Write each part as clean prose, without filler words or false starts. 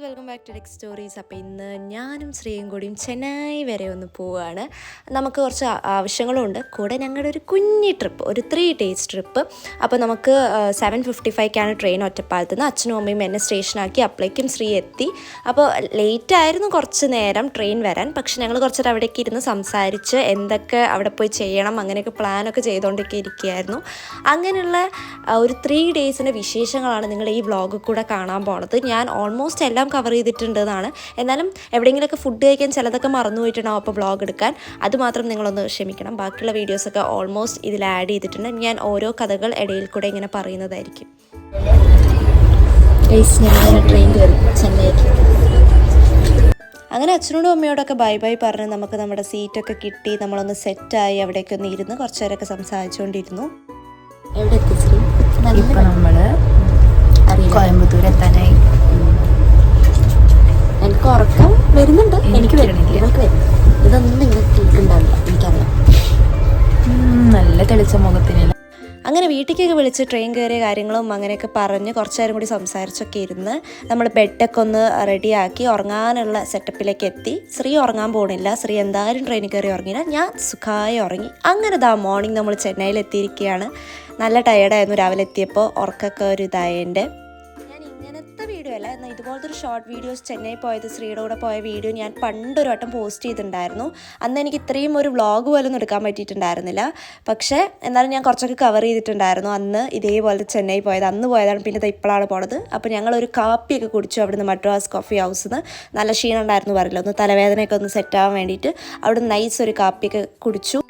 Welcome back to tech stories. അപ്പോൾ ഇന്ന് ഞാനും ശ്രീയും കൂടിയും ചെന്നൈ വരെ ഒന്ന് പോവുകയാണ്. നമുക്ക് കുറച്ച് ആവശ്യങ്ങളുണ്ട്. കൂടെ ഞങ്ങളുടെ ഒരു കുഞ്ഞി ട്രിപ്പ്, ഒരു 3 days ട്രിപ്പ്. അപ്പോൾ നമുക്ക് 7:55 ട്രെയിൻ ഒറ്റപ്പാലത്ത് നിന്ന്. അച്ഛനും അമ്മയും എന്നെ സ്റ്റേഷനാക്കി. അപ്പോഴേക്കും ശ്രീ എത്തി. അപ്പോൾ ലേറ്റായിരുന്നു കുറച്ച് നേരം ട്രെയിൻ വരാൻ. പക്ഷെ ഞങ്ങൾ കുറച്ചേരം അവിടേക്ക് ഇരുന്ന് സംസാരിച്ച് എന്തൊക്കെ അവിടെ പോയി ചെയ്യണം അങ്ങനെയൊക്കെ പ്ലാനൊക്കെ ചെയ്തുകൊണ്ടൊക്കെ ഇരിക്കുകയായിരുന്നു. അങ്ങനെയുള്ള ഒരു 3 days വിശേഷങ്ങളാണ് നിങ്ങൾ ഈ വ്ളോഗിൽ കൂടെ കാണാൻ പോണത്. ഞാൻ ഓൾമോസ്റ്റ് എല്ലാം കവർ ചെയ്തിട്ടുണ്ട് എന്നാണ്. എന്നാലും എവിടെയെങ്കിലുമൊക്കെ ഫുഡ് കഴിക്കാൻ ചിലതൊക്കെ മറന്നു പോയിട്ടുണ്ടാവും. അപ്പോൾ വ്ളോഗ് എടുക്കാൻ അതുമാത്രം നിങ്ങളൊന്ന് ക്ഷമിക്കണം. ബാക്കിയുള്ള വീഡിയോസൊക്കെ ഓൾമോസ്റ്റ് ഇതിൽ ആഡ് ചെയ്തിട്ടുണ്ട്. ഞാൻ ഓരോ കഥകൾ ഇടയിൽ കൂടെ ഇങ്ങനെ പറയുന്നതായിരിക്കും. ട്രെയിൻ കയറി ചെന്നൈക്ക്. അങ്ങനെ അച്ഛനോടും അമ്മയോടൊക്കെ ബൈ ബൈ പറഞ്ഞ് നമുക്ക് നമ്മുടെ സീറ്റൊക്കെ കിട്ടി. നമ്മളൊന്ന് സെറ്റായി അവിടേക്ക് ഒന്ന് ഇരുന്ന് കുറച്ച് നേരമൊക്കെ സംസാരിച്ചുകൊണ്ടിരുന്നു. എവിടെ എത്തിച്ചു? ഇപ്പം നമ്മൾ കോയമ്പത്തൂർ എത്താനായി. എനിക്ക് ഉറക്കം വരുന്നുണ്ട്. എനിക്ക് വരണില്ല. നിങ്ങൾക്ക് വരും. ഇതൊന്നും നിങ്ങൾക്ക് കേൾക്കുന്നുണ്ടാവില്ല, എനിക്കറിയാം. നല്ല തെളിച്ച മുഖത്തിനില്ല. അങ്ങനെ വീട്ടിലേക്കൊക്കെ വിളിച്ച് ട്രെയിൻ കയറിയ കാര്യങ്ങളും അങ്ങനെയൊക്കെ പറഞ്ഞ് കുറച്ച് നേരം കൂടി സംസാരിച്ചൊക്കെ ഇരുന്ന് നമ്മൾ ബെഡൊക്കെ ഒന്ന് റെഡിയാക്കി ഉറങ്ങാനുള്ള സെറ്റപ്പിലേക്ക് എത്തി. ശ്രീ ഉറങ്ങാൻ പോകണില്ല. ശ്രീ എന്തായാലും ട്രെയിനിൽ കയറി ഉറങ്ങിയില്ല. ഞാൻ സുഖമായി ഉറങ്ങി. അങ്ങനെ മോർണിംഗ് നമ്മൾ ചെന്നൈയിൽ എത്തിയിരിക്കുകയാണ്. നല്ല ടയേർഡായിരുന്നു രാവിലെ എത്തിയപ്പോൾ. ഉറക്കമൊക്കെ ഒരു ഇതായതിൻ്റെ. ഇങ്ങനത്തെ വീഡിയോ അല്ല, എന്നാൽ ഇതുപോലത്തെ ഒരു ഷോർട്ട് വീഡിയോസ് ചെന്നൈ പോയത്, ശ്രീയുടെ കൂടെ പോയ വീഡിയോ ഞാൻ പണ്ടൊരു വട്ടം പോസ്റ്റ് ചെയ്തിട്ടുണ്ടായിരുന്നു. അന്ന് എനിക്ക് ഇത്രയും ഒരു വ്ളോഗ് പോലൊന്നും എടുക്കാൻ പറ്റിയിട്ടുണ്ടായിരുന്നില്ല. പക്ഷേ എന്നാലും ഞാൻ കുറച്ചൊക്കെ കവർ ചെയ്തിട്ടുണ്ടായിരുന്നു. അന്ന് ഇതേപോലെ ചെന്നൈ പോയത്, അന്ന് പോയതാണ്. പിന്നെ ഇപ്പോഴാണ് പോണത്. അപ്പോൾ ഞങ്ങളൊരു കാപ്പിയൊക്കെ കുടിച്ചു അവിടുന്ന്, മദ്രാസ് കോഫി ഹൗസിൽ നിന്ന്. നല്ല ക്ഷീണം ഉണ്ടായിരുന്നു പറയില്ല, ഒന്ന് തലവേദനയൊക്കെ ഒന്ന് സെറ്റാകാൻ വേണ്ടിയിട്ട് അവിടുന്ന് നൈസ് ഒരു കാപ്പിയൊക്കെ കുടിച്ചു.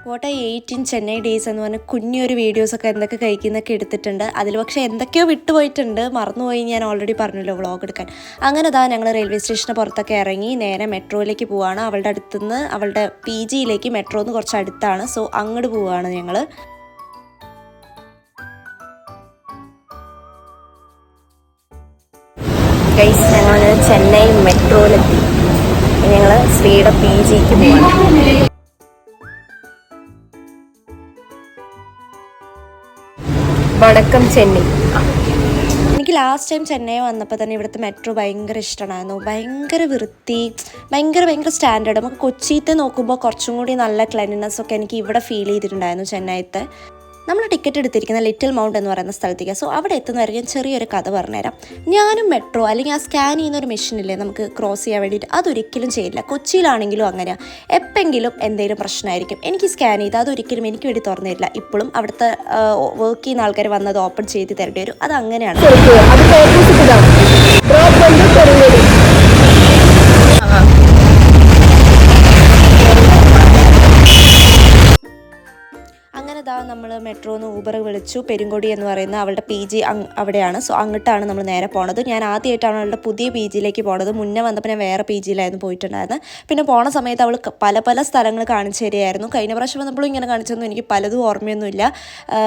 വാട്ട് 8 in ചെന്നൈ ഡേയ്സ് എന്ന് പറഞ്ഞാൽ കുഞ്ഞൊരു വീഡിയോസൊക്കെ എന്തൊക്കെ കഴിക്കുന്നൊക്കെ എടുത്തിട്ടുണ്ട്. അതിൽ പക്ഷേ എന്തൊക്കെയോ വിട്ടുപോയിട്ടുണ്ട്, മറന്നുപോയി. ഞാൻ ഓൾറെഡി പറഞ്ഞല്ലോ വ്ളോഗ് എടുക്കാൻ. അങ്ങനെ ഞങ്ങൾ റെയിൽവേ സ്റ്റേഷന് പുറത്തൊക്കെ ഇറങ്ങി നേരെ മെട്രോയിലേക്ക് പോവുകയാണ്. അവളുടെ അടുത്തുനിന്ന് അവളുടെ PGയിലേക്ക് മെട്രോന്ന് കുറച്ച് അടുത്താണ്. സോ അങ്ങോട്ട് പോവുകയാണ് ഞങ്ങൾ. ഞങ്ങൾ ചെന്നൈ മെട്രോയിലെത്തി. ഞങ്ങൾ ശ്രീയുടെ PGക്ക് പോവാണ്. വണക്കം ചെന്നൈ. എനിക്ക് ലാസ്റ്റ് ടൈം ചെന്നൈ വന്നപ്പോൾ തന്നെ ഇവിടുത്തെ മെട്രോ ഭയങ്കര ഇഷ്ടമായിരുന്നു. ഭയങ്കര വൃത്തി, ഭയങ്കര സ്റ്റാൻഡേർഡ്. നമുക്ക് കൊച്ചിയിലത്തെ നോക്കുമ്പോൾ കുറച്ചും കൂടി നല്ല ക്ലീൻനെസ് ഒക്കെ എനിക്ക് ഇവിടെ ഫീൽ ചെയ്തിട്ടുണ്ടായിരുന്നു ചെന്നൈത്തെ. നമ്മൾ ടിക്കറ്റ് എടുത്തിരിക്കുന്ന ലിറ്റിൽ മൗണ്ട് എന്ന് പറയുന്ന സ്ഥലത്തേക്ക്. സോ അവിടെ എത്തുന്നവരെ ഞാൻ ചെറിയൊരു കഥ പറഞ്ഞുതരാം. ഞാനും മെട്രോ അല്ലെങ്കിൽ ആ സ്കാൻ ചെയ്യുന്ന ഒരു മെഷീനില്ലേ നമുക്ക് ക്രോസ് ചെയ്യാൻ വേണ്ടിയിട്ട്, അതൊരിക്കലും ചെയ്യില്ല. കൊച്ചിയിലാണെങ്കിലും അങ്ങനെയാണ്. എപ്പെങ്കിലും എന്തെങ്കിലും പ്രശ്നമായിരിക്കും. എനിക്ക് സ്കാൻ ചെയ്ത് അതൊരിക്കലും എനിക്ക് വേണ്ടി തുറന്നു തരില്ല. ഇപ്പോഴും അവിടുത്തെ വർക്ക് ചെയ്യുന്ന ആൾക്കാർ വന്നത് ഓപ്പൺ ചെയ്ത് തരേണ്ടി വരും. അത് അങ്ങനെയാണ്. അങ്ങനെ നമ്മൾ മെട്രോന്ന് ഊബർ വിളിച്ചു. പെരുങ്കൊടി എന്ന് പറയുന്ന അവളുടെ PG അവിടെയാണ്. സോ അങ്ങോട്ടാണ് നമ്മൾ നേരെ പോണത്. ഞാൻ ആദ്യമായിട്ടാണ് അവളുടെ പുതിയ PGയിലേക്ക് പോണത്. മുന്നേ വന്നപ്പോൾ ഞാൻ വേറെ PGയിലായിരുന്നു പോയിട്ടുണ്ടായിരുന്നത്. പിന്നെ പോണ സമയത്ത് അവൾ പല സ്ഥലങ്ങൾ കാണിച്ചു തരികയായിരുന്നു. കഴിഞ്ഞ പ്രാവശ്യം വന്നപ്പോഴും ഇങ്ങനെ കാണിച്ചൊന്നും എനിക്ക് പലതും ഓർമ്മയൊന്നുമില്ല.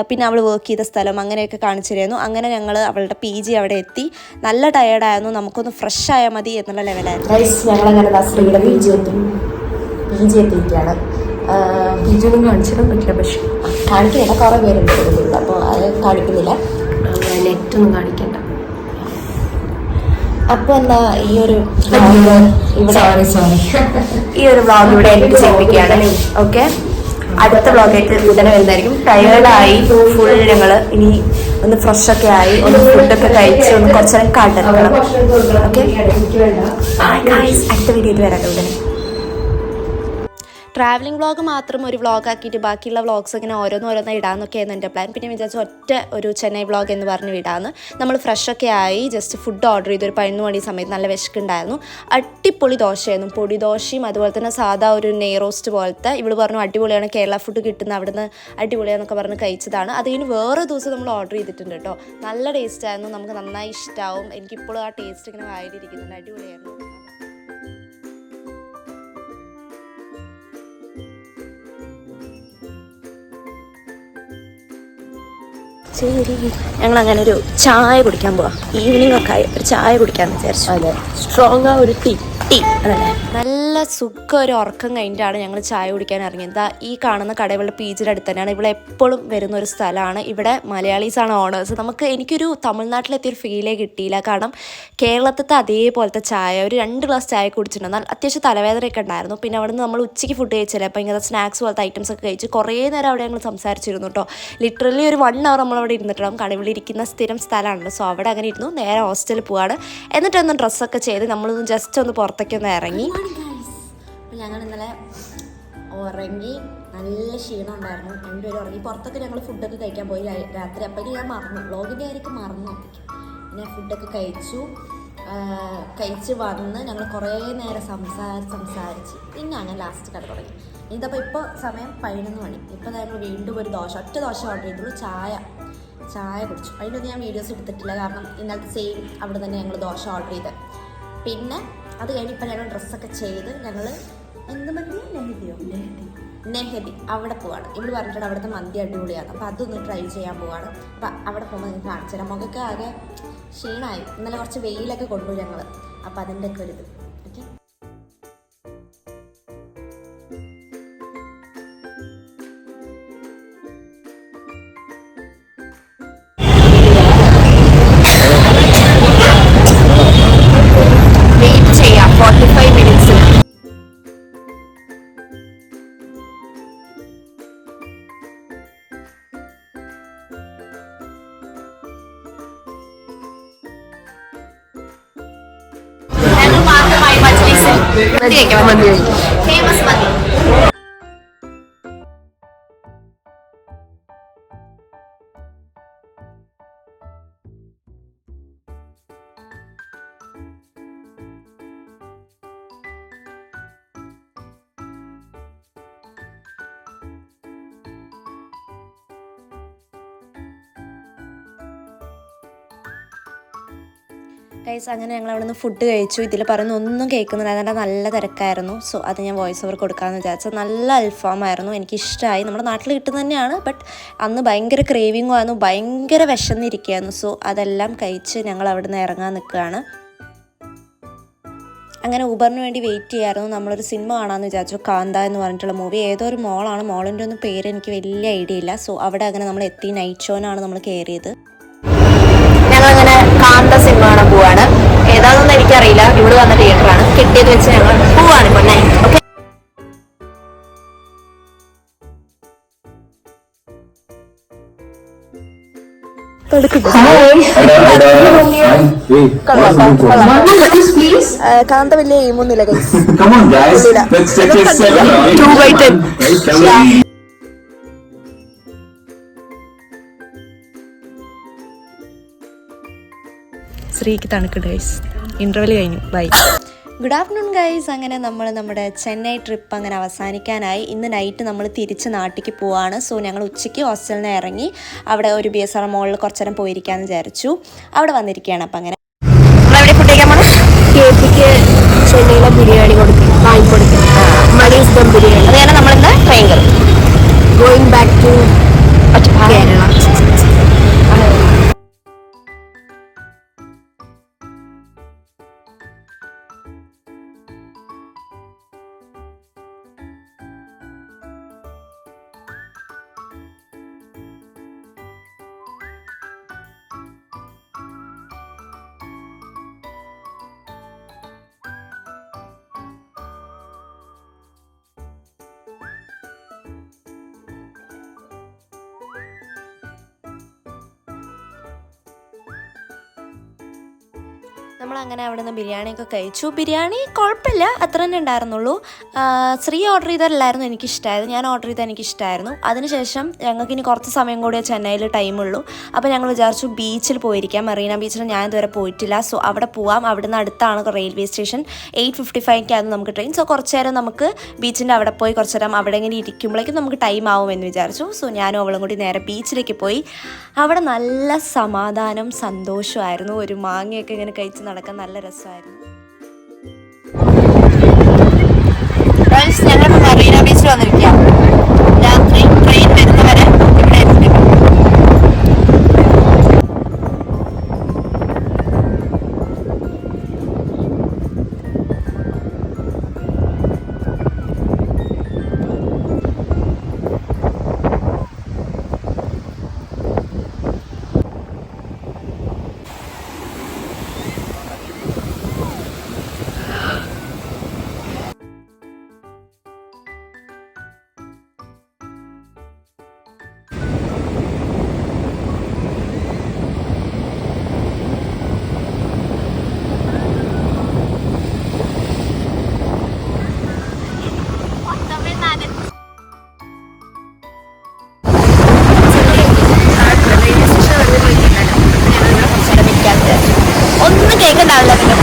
പിന്നെ അവൾ വർക്ക് ചെയ്ത സ്ഥലം അങ്ങനെയൊക്കെ കാണിച്ചു തരുമായിരുന്നു. അങ്ങനെ ഞങ്ങൾ അവളുടെ PG അവിടെ എത്തി. നല്ല ടയേർഡായിരുന്നു. നമുക്കൊന്ന് ഫ്രഷ് ആയാൽ മതി എന്നുള്ള ലെവലായിരുന്നു. ഞങ്ങളങ്ങനെ ശ്രീയുടെ PG എത്തിയിരിക്കുകയാണ്. ഇതൊന്നും കാണിച്ചിടാൻ പറ്റില്ല. പക്ഷെ കാണിക്കുന്നില്ല, കുറേ പേരുണ്ട്. അപ്പോൾ അത് കാണിക്കുന്നില്ല. നെറ്റൊന്നും കാണിക്കണ്ട. അപ്പോൾ എന്താ ഈ ഒരു ഈ ഒരു വ്ളോഗ് ഇവിടെ എഡിറ്റ് ചെയ്യിപ്പിക്കുകയാണ്. ഓക്കെ, അടുത്ത വ്ളോഗായിട്ട് ഉടനെ വരുന്നതായിരിക്കും. ടയേർഡായി ഫുൾ. ഞങ്ങൾ ഇനി ഒന്ന് ഫ്രഷൊക്കെ ആയി ഒന്ന് ഫുഡൊക്കെ കഴിച്ച് ഒന്ന് കുറച്ച് നേരം കാട്ടിറക്കണം. ഓക്കെ, അടുത്ത വീഡിയോയിൽ വരാം ഉടനെ. ട്രാവലിംഗ് വ്ളോഗ് മാത്രം ഒരു വ്ളോഗാക്കിയിട്ട് ബാക്കിയുള്ള വ്ളോഗ്സ് ഇങ്ങനെ ഓരോന്നോരോന്ന് ഇടാമെന്നൊക്കെയായിരുന്നു എൻ്റെ പ്ലാൻ. പിന്നെ വിചാരിച്ചു ഒറ്റ ഒരു ചെന്നൈ വ്ളോഗ് എന്ന് പറഞ്ഞ് വിടാമെന്ന്. നമ്മൾ ഫ്രഷൊക്കെ ആയി ജസ്റ്റ് ഫുഡ് ഓർഡർ ചെയ്തു. ഒരു 11 മണി സമയത്ത് നല്ല വിശക്കുണ്ടായിരുന്നു. അടിപൊളി ദോശയായിരുന്നു. പൊടി ദോശയും അതുപോലെ തന്നെ സാധാ ഒരു നെയ് റോസ്റ്റ് പോലത്തെ. ഇവള് പറഞ്ഞു അടിപൊളിയാണ്, കേരള ഫുഡ് കിട്ടുന്ന അവിടുന്ന് അടിപൊളിയാന്നൊക്കെ പറഞ്ഞ് കഴിച്ചതാണ്. അത് കഴിഞ്ഞ് വേറെ ദിവസം നമ്മൾ ഓർഡർ ചെയ്തിട്ടുണ്ട് കേട്ടോ. നല്ല ടേസ്റ്റായിരുന്നു. നമുക്ക് നന്നായി ഇഷ്ടമാവും. എനിക്കിപ്പോഴും ആ ടേസ്റ്റ് ഇങ്ങനെ വായിലിരിക്കുന്നുണ്ട്. അടിപൊളിയായിരുന്നു. ശരി, ഞങ്ങളങ്ങനെ ഒരു ചായ കുടിക്കാൻ പോവാം. ഈവനിങ് ഒക്കെ ആയി ഒരു ചായ കുടിക്കാമെന്ന് വിചാരിച്ചു. അതെ, സ്ട്രോങ് ആ ഒരു ടീ. അതല്ലേ, നല്ല നല്ല സുഖം ഒരു ഉറക്കം കഴിഞ്ഞിട്ടാണ് ഞങ്ങൾ ചായ കുടിക്കാൻ ഇറങ്ങിയത്. ഈ കാണുന്ന കടകളുടെ പീജിൻ്റെ അടുത്ത് തന്നെയാണ്. ഇവിടെ എപ്പോഴും വരുന്ന ഒരു സ്ഥലമാണ്. ഇവിടെ മലയാളീസാണ് ഓണേഴ്സ്. എനിക്കൊരു തമിഴ്നാട്ടിലെത്തിയൊരു ഫീലേ കിട്ടിയില്ല. കാരണം കേരളത്തിലത്തെ അതേപോലത്തെ ചായ ഒരു 2 ഗ്ലാസ് ചായ കുടിച്ചിട്ടുണ്ടെന്നാൽ അത്യാവശ്യം തലവേദനയൊക്കെ ഉണ്ടായിരുന്നു. പിന്നെ അവിടെ നിന്ന് നമ്മൾ ഉച്ചയ്ക്ക് ഫുഡ് കഴിച്ചില്ല. അപ്പോൾ ഇങ്ങനത്തെ സ്നാക്സ് പോലത്തെ ഐറ്റംസ് ഒക്കെ കഴിച്ച് കുറേ നേരം അവിടെ ഞങ്ങൾ സംസാരിച്ചിരുന്നു കേട്ടോ. ലിറ്ററലി ഒരു 1 അവർ നമ്മളവിടെ ഇരുന്നിട്ടുണ്ടാകും. കടവിലിരിക്കുന്ന സ്ഥിരം സ്ഥലമാണല്ലോ. സോ അവിടെ അങ്ങനെ ഇരുന്നു. നേരെ ഹോസ്റ്റലിൽ പോവാണ്. എന്നിട്ടൊന്ന് ഡ്രസ്സൊക്കെ ചെയ്ത് നമ്മളൊന്ന് ജസ്റ്റ് ഒന്ന് പുറത്തേക്കൊന്ന് ഇറങ്ങി. അപ്പോൾ ഞങ്ങൾ ഇന്നലെ ഉറങ്ങി, നല്ല ക്ഷീണം ഉണ്ടായിരുന്നു. രണ്ടുപേരും ഉറങ്ങി. പുറത്തൊക്കെ ഞങ്ങൾ ഫുഡൊക്കെ കഴിക്കാൻ പോയി രാത്രി. അപ്പോഴേക്കും ഞാൻ മറന്നു, വ്ളോഗിൻ്റെ കാര്യമൊക്കെ മറന്നു. പിന്നെ ഫുഡൊക്കെ കഴിച്ച് വന്ന് ഞങ്ങൾ കുറേ നേരം സംസാരിച്ച് പിന്നെ അങ്ങനെ ലാസ്റ്റ് കട തുടങ്ങി. ഇതപ്പോൾ ഇപ്പോൾ സമയം 11 മണി. ഇപ്പോൾ ഞങ്ങൾ വീണ്ടും ഒരു ഒറ്റ ദോശ ഓർഡർ ചെയ്തുള്ളൂ. ചായ കുടിച്ചു. അതിനൊന്നും ഞാൻ വീഡിയോസ് എടുത്തിട്ടില്ല, കാരണം ഇന്നലത്തെ സെയിം അവിടെ തന്നെ ഞങ്ങൾ ദോശ ഓർഡർ ചെയ്ത്. പിന്നെ അത് കഴിഞ്ഞ് ഇപ്പോൾ ഞങ്ങൾ ഡ്രസ്സൊക്കെ ചെയ്ത് ഞങ്ങൾ എന്ത് മന്തിയോ നെഹദി അവിടെ പോവാണ്. ഇവിടെ പറഞ്ഞിട്ട് അവിടുത്തെ മന്തി അടിപൊളിയാണ്. അപ്പോൾ അതൊന്ന് ട്രൈ ചെയ്യാൻ പോവാണ്. അപ്പോൾ അവിടെ പോകുമ്പോൾ നിങ്ങൾക്ക് കാണിച്ചു തരാം. മുഖമൊക്കെ ആകെ ക്ഷീണമായി. ഇന്നലെ കുറച്ച് വെയിലൊക്കെ കൊണ്ടു ഞങ്ങൾ. അപ്പോൾ അതിൻ്റെ ഒക്കെ ഒരു ഇത്. ഓക്കെ, വെയിറ്റ് ചെയ്യാം 45 മിനിറ്റ്സ്. ഫേമസ് മന്തി. ഗൈസ്, അങ്ങനെ ഞങ്ങൾ അവിടെ നിന്ന് ഫുഡ് കഴിച്ചു. ഇതിൽ പറയുന്ന ഒന്നും കേൾക്കുന്നില്ല, അതിൻ്റെ നല്ല തിരക്കായിരുന്നു. സോ അത് ഞാൻ വോയിസ് ഓവർ കൊടുക്കാമെന്ന് വിചാരിച്ചത്. നല്ല അൽഫാമായിരുന്നു, എനിക്കിഷ്ടമായി. നമ്മുടെ നാട്ടിൽ കിട്ടുന്നത് തന്നെയാണ്. ബട്ട് അന്ന് ഭയങ്കര ക്രേവിങ്ങും ആയിരുന്നു, ഭയങ്കര വിശന്നിരിക്കുകയായിരുന്നു. സോ അതെല്ലാം കഴിച്ച് ഞങ്ങൾ അവിടെ നിന്ന് ഇറങ്ങാൻ നിൽക്കുകയാണ്. അങ്ങനെ ഊബറിന് വേണ്ടി വെയിറ്റ് ചെയ്യായിരുന്നു. നമ്മളൊരു സിനിമ കാണാമെന്ന് വിചാരിച്ചു, കാന്ത എന്ന് പറഞ്ഞിട്ടുള്ള മൂവി. ഏതോ ഒരു മോളാണ്, മോളിൻ്റെ ഒന്നും പേര് എനിക്ക് വലിയ ഐഡിയ ഇല്ല. സോ അവിടെ അങ്ങനെ നമ്മൾ എത്തി. നൈറ്റ് ഷോനാണ് നമ്മൾ കയറിയത്. ഞങ്ങളങ്ങനെ കാന്ത സിനിമ കാണാൻ പോവാണ്. ഏതാണെന്നൊന്നും എനിക്കറിയില്ല, ഇവിടെ വന്ന തിയേറ്ററാണ്. കിട്ടിയത് വെച്ച് ഞങ്ങൾ പോവാണ് ഇപ്പോൾ നൈറ്റ്. ഓക്കെ, കാന്ത വലിയ എയിമൊന്നുമില്ല. ശ്രീക്ക് തണുക്കുണ്ട് ഗൈസ്. ഇൻ്റർവെൽ കഴിഞ്ഞു. ബൈ. Good afternoon guys. അങ്ങനെ നമ്മുടെ ചെന്നൈ ട്രിപ്പ് അങ്ങനെ അവസാനിക്കാനായി. ഇന്ന് നൈറ്റ് നമ്മൾ തിരിച്ച് നാട്ടിലേക്ക് പോവാണ്. സോ ഞങ്ങൾ ഉച്ചയ്ക്ക് ഹോസ്റ്റലിൽ നിന്ന് ഇറങ്ങി അവിടെ ഒരു BSR മോളിൽ കുറച്ച് നേരം പോയിരിക്കാമെന്ന് വിചാരിച്ചു. അവിടെ വന്നിരിക്കുകയാണ്. അപ്പം അങ്ങനെ നമ്മളെവിടെ ഫുഡ് കഴിക്കാൻ പോകണം? കേപ്പിക്ക് ചെന്നൈയിലെ ബിരിയാണി വാങ്ങിക്കൊടുക്കും. മണീസ് ദം ബിരിയാണി. അതാണ് നമ്മളിന്ന് ട്രെയിൻ കയറും. Going back to Kerala. നമ്മളങ്ങനെ അവിടെ നിന്ന് ബിരിയാണിയൊക്കെ കഴിച്ചു. ബിരിയാണി കുഴപ്പമില്ല, അത്ര തന്നെ ഉണ്ടായിരുന്നുള്ളൂ. ശ്രീ ഓർഡർ ചെയ്തതല്ലായിരുന്നു എനിക്കിഷ്ടമായത്, ഞാൻ ഓർഡർ ചെയ്താൽ എനിക്കിഷ്ടമായിരുന്നു. അതിനുശേഷം ഞങ്ങൾക്ക് ഇനി കുറച്ച് സമയം കൂടിയേ ചെന്നൈയിൽ ടൈമുള്ളൂ. അപ്പോൾ ഞങ്ങൾ വിചാരിച്ചു ബീച്ചിൽ പോയിരിക്കാം. മെറീന ബീച്ചിൽ ഞാൻ ഇതുവരെ പോയിട്ടില്ല. സോ അവിടെ പോവാം. അവിടെ നിന്ന് അടുത്താണ് റെയിൽവേ സ്റ്റേഷൻ. 8:55 നമുക്ക് ട്രെയിൻ. സോ കുറച്ച് നേരം നമുക്ക് ബീച്ചിൻ്റെ അവിടെ പോയി കുറച്ച് നേരം അവിടെ ഇങ്ങനെ ഇരിക്കുമ്പോഴേക്കും നമുക്ക് ടൈം ആവുമെന്ന് വിചാരിച്ചു. സോ ഞാനും അവളും കൂടി നേരെ ബീച്ചിലേക്ക് പോയി. അവിടെ നല്ല സമാധാനം, സന്തോഷമായിരുന്നു. ഒരു മാങ്ങയൊക്കെ ഇങ്ങനെ കഴിച്ച് നടക്കാൻ നല്ല രസമായിരുന്നു. ഞങ്ങൾ മറീന ബീച്ചിൽ വന്നിരിക്കാം. രാത്രി ട്രെയിൻ വരുന്നവരെ ഇവിടെ എത്തിക്കും. ബ്രേക്ക് ഉണ്ടാവില്ല പിന്നെ.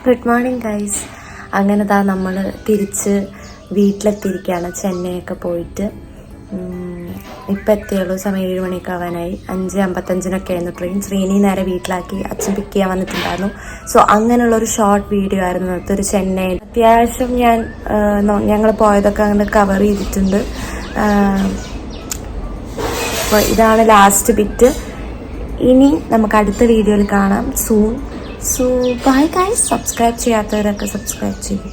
Good morning guys. അങ്ങനെ താ നമ്മൾ തിരിച്ച് വീട്ടിലെത്തിയിരിക്കുകയാണ്. ചെന്നൈയൊക്കെ പോയിട്ട് ഇപ്പം എത്തിയുള്ളൂ. സമയം 7 മണിയൊക്കെ ആവാനായി. 5:55 ആയിരുന്നു ട്രെയിൻ. ശ്രീനി നേരെ വീട്ടിലാക്കി അച്ഛൻ പിക്ക് ചെയ്യാൻ വന്നിട്ടുണ്ടായിരുന്നു. സോ അങ്ങനെയുള്ളൊരു ഷോർട്ട് വീഡിയോ ആയിരുന്നു ഇന്നത്തെ ഒരു ചെന്നൈ. അത്യാവശ്യം ഞങ്ങൾ പോയതൊക്കെ അങ്ങനെ കവർ ചെയ്തിട്ടുണ്ട്. അപ്പോൾ ഇതാണ് ലാസ്റ്റ് ബിറ്റ്. ഇനി നമുക്ക് അടുത്ത വീഡിയോയിൽ കാണാം soon. So bye guys. Subscribe ചെയ്യാത്തവരൊക്കെ സബ്സ്ക്രൈബ് ചെയ്യും.